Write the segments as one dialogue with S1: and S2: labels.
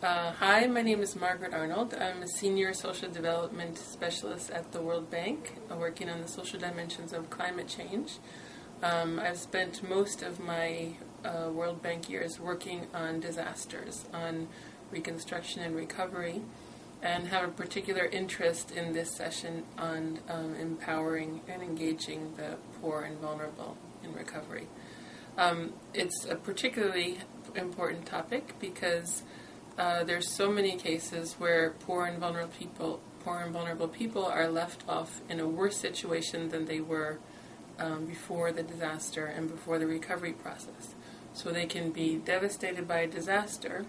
S1: Hi, my name is Margaret Arnold. I'm a senior social development specialist at the World Bank, working on the social dimensions of climate change. I've spent most of my World Bank years working on disasters, on reconstruction and recovery, and have a particular interest in this session on empowering and engaging the poor and vulnerable in recovery. It's a particularly important topic because there's so many cases where poor and vulnerable people are left off in a worse situation than they were before the disaster and before the recovery process. So they can be devastated by a disaster,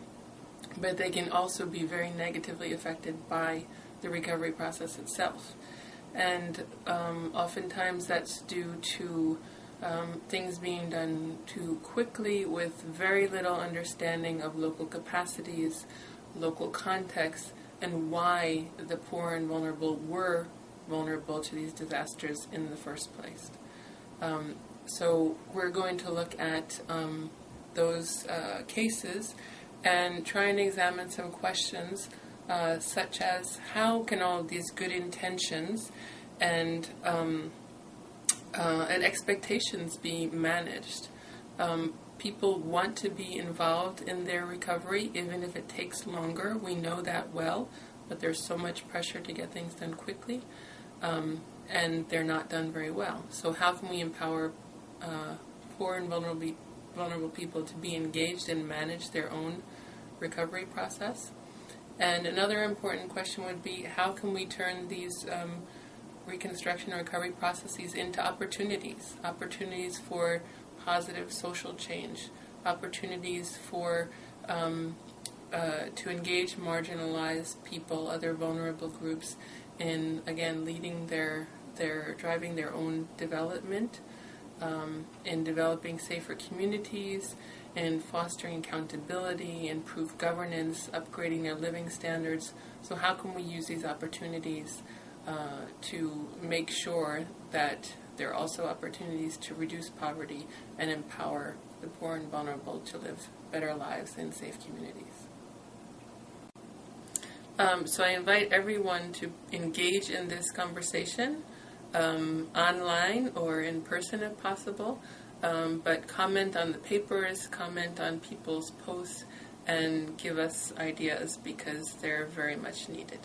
S1: but they can also be very negatively affected by the recovery process itself. And oftentimes that's due to things being done too quickly with very little understanding of local capacities, local context, and why the poor and vulnerable were vulnerable to these disasters in the first place. So we're going to look at those cases and try and examine some questions such as how can all of these good intentions and expectations be managed. People want to be involved in their recovery, even if it takes longer. We know that well, but there's so much pressure to get things done quickly, and they're not done very well. So how can we empower poor and vulnerable people to be engaged and manage their own recovery process? And another important question would be, how can we turn these reconstruction and recovery processes into opportunities for positive social change, opportunities for to engage marginalized people, other vulnerable groups in, again, leading driving their own development, in developing safer communities, in fostering accountability, improved governance, upgrading their living standards. So how can we use these opportunities to make sure that there are also opportunities to reduce poverty and empower the poor and vulnerable to live better lives in safe communities? So I invite everyone to engage in this conversation, online or in person if possible, but comment on the papers, comment on people's posts, and give us ideas because they're very much needed.